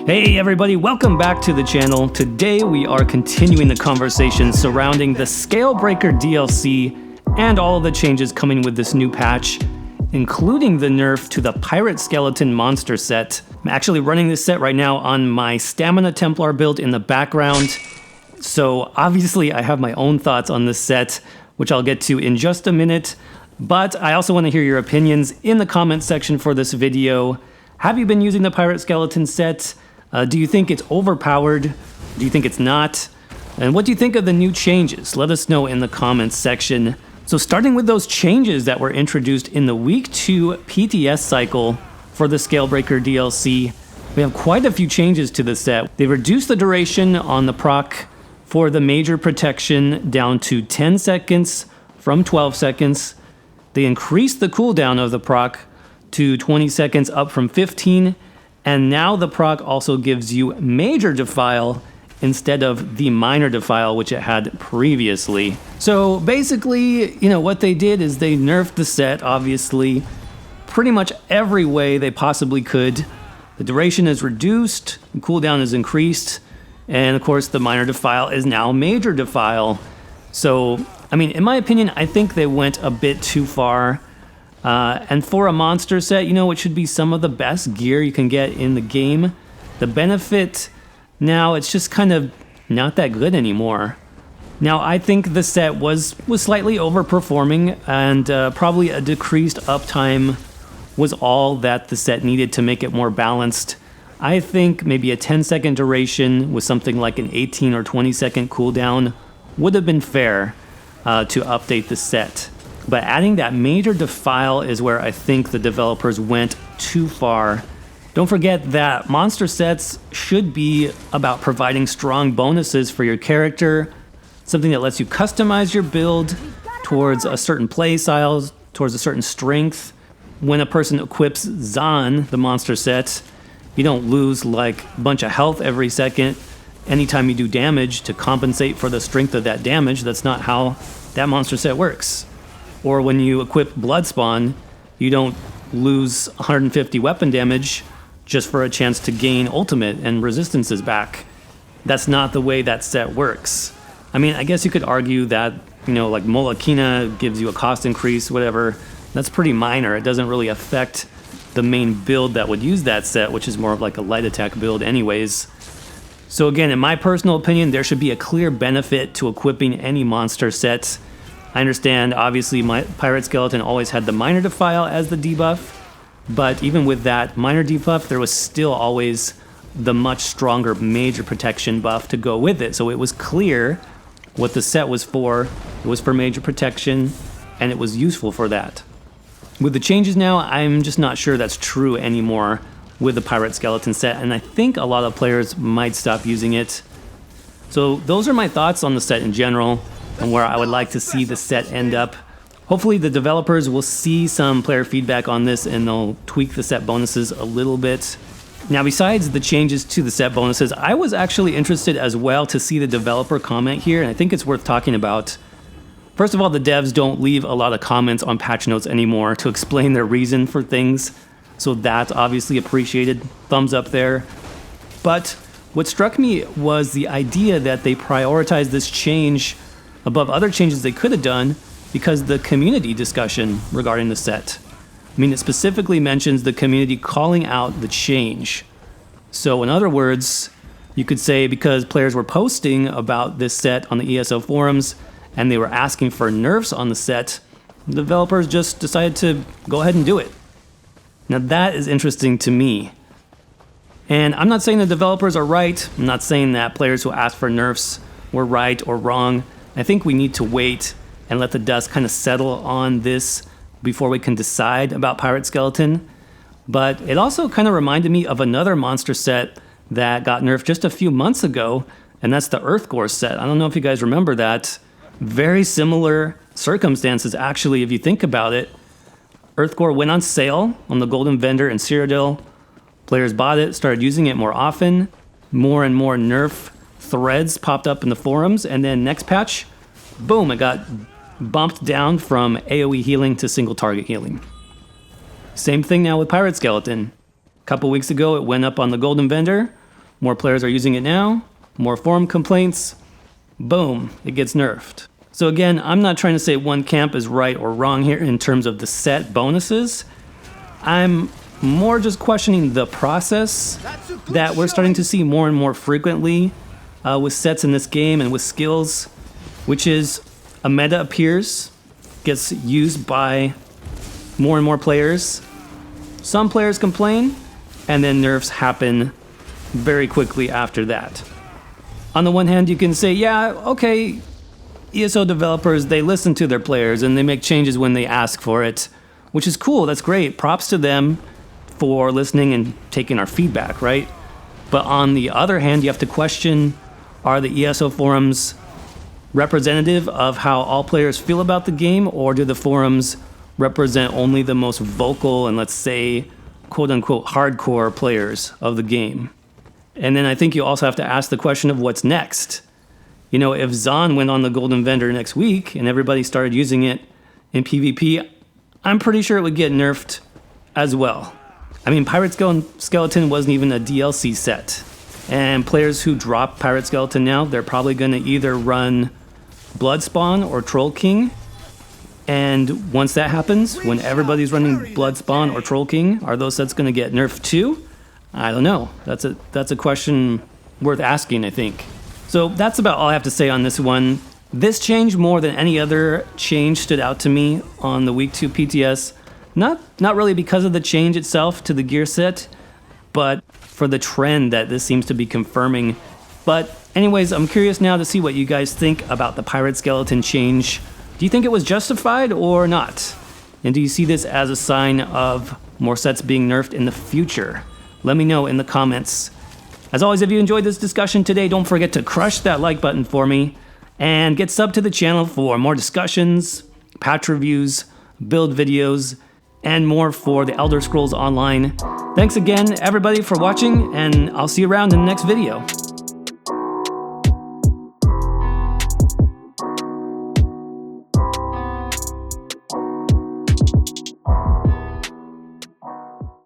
Hey everybody, welcome back to the channel. Today we are continuing the conversation surrounding the Scalebreaker DLC and all of the changes coming with this new patch, including the nerf to the Pirate Skeleton monster set. I'm actually running this set right now on my Stamina Templar build in the background, so obviously I have my own thoughts on this set, which I'll get to in just a minute, but I also want to hear your opinions in the comment section for this video. Have you been using the Pirate Skeleton set? Do you think it's overpowered? Do you think it's not? And what do you think of the new changes? Let us know in the comments section. So starting with those changes that were introduced in the Week 2 PTS cycle for the Scalebreaker DLC, we have quite a few changes to the set. They reduced the duration on the proc for the major protection down to 10 seconds from 12 seconds. They increased the cooldown of the proc to 20 seconds up from 15. And now the proc also gives you Major Defile instead of the Minor Defile, which it had previously. So basically, what they did is they nerfed the set, obviously, pretty much every way they possibly could. The duration is reduced, the cooldown is increased, and of course the Minor Defile is now Major Defile. So, in my opinion, I think they went a bit too far. And for a monster set, it should be some of the best gear you can get in the game. The benefit, now it's just kind of not that good anymore. Now, I think the set was slightly overperforming, and probably a decreased uptime was all that the set needed to make it more balanced. I think maybe a 10-second duration with something like an 18 or 20-second cooldown would have been fair to update the set. But adding that Major Defile is where I think the developers went too far. Don't forget that monster sets should be about providing strong bonuses for your character, something that lets you customize your build towards a certain play style, towards a certain strength. When a person equips Zahn, the monster set, you don't lose like a bunch of health every second anytime you do damage to compensate for the strength of that damage. That's not how that monster set works. Or when you equip Bloodspawn, you don't lose 150 weapon damage just for a chance to gain ultimate and resistances back. That's not the way that set works. I guess you could argue that, like Molokina gives you a cost increase, whatever. That's pretty minor. It doesn't really affect the main build that would use that set, which is more of like a light attack build anyways. So again, in my personal opinion, there should be a clear benefit to equipping any monster sets. I understand, obviously, my Pirate Skeleton always had the Minor Defile as the debuff, but even with that minor debuff, there was still always the much stronger Major Protection buff to go with it. So it was clear what the set was for. It was for Major Protection, and it was useful for that. With the changes now, I'm just not sure that's true anymore with the Pirate Skeleton set, and I think a lot of players might stop using it. So those are my thoughts on the set in general, and where I would like to see the set end up. Hopefully the developers will see some player feedback on this and they'll tweak the set bonuses a little bit. Now, besides the changes to the set bonuses, I was actually interested as well to see the developer comment here, and I think it's worth talking about. First of all, the devs don't leave a lot of comments on patch notes anymore to explain their reason for things, so that's obviously appreciated. Thumbs up there. But what struck me was the idea that they prioritized this change above other changes they could have done because the community discussion regarding the set. It specifically mentions the community calling out the change. So in other words, you could say because players were posting about this set on the ESO forums and they were asking for nerfs on the set, the developers just decided to go ahead and do it. Now that is interesting to me. And I'm not saying the developers are right. I'm not saying that players who asked for nerfs were right or wrong. I think we need to wait and let the dust kind of settle on this before we can decide about Pirate Skeleton. But it also kind of reminded me of another monster set that got nerfed just a few months ago, and that's the Earthgore set. I don't know if you guys remember that. Very similar circumstances, actually, if you think about it. Earthgore went on sale on the Golden Vendor in Cyrodiil. Players bought it, started using it more often. More and more nerf threads popped up in the forums, and then next patch, boom, it got bumped down from AoE healing to single target healing. Same thing now with Pirate Skeleton. A couple weeks ago, it went up on the Golden Vendor. More players are using it now, more forum complaints, boom, it gets nerfed. So again, I'm not trying to say one camp is right or wrong here in terms of the set bonuses. I'm more just questioning the process that we're starting to see more and more frequently with sets in this game and with skills, which is a meta appears, gets used by more and more players. Some players complain, and then nerfs happen very quickly after that. On the one hand, you can say, yeah, okay, ESO developers, they listen to their players and they make changes when they ask for it, which is cool, that's great. Props to them for listening and taking our feedback, right? But on the other hand, you have to question, are the ESO forums representative of how all players feel about the game, or do the forums represent only the most vocal and, let's say, quote-unquote hardcore players of the game? And then I think you also have to ask the question of what's next. You know, if Zon went on the Golden Vendor next week and everybody started using it in PvP, I'm pretty sure it would get nerfed as well. I mean, Pirate Skeleton wasn't even a DLC set. And players who drop Pirate Skeleton now, they're probably going to either run Bloodspawn or Troll King. And once that happens, when everybody's running Bloodspawn or Troll King, are those sets going to get nerfed too? I don't know. That's a question worth asking, I think. So that's about all I have to say on this one. This change, more than any other change, stood out to me on the Week 2 PTS. Not really because of the change itself to the gear set, but for the trend that this seems to be confirming. But anyways, I'm curious now to see what you guys think about the Pirate Skeleton change. Do you think it was justified or not? And do you see this as a sign of more sets being nerfed in the future? Let me know in the comments. As always, if you enjoyed this discussion today, don't forget to crush that like button for me and get subbed to the channel for more discussions, patch reviews, build videos, and more for the Elder Scrolls Online. Thanks again, everybody, for watching, and I'll see you around in the next video.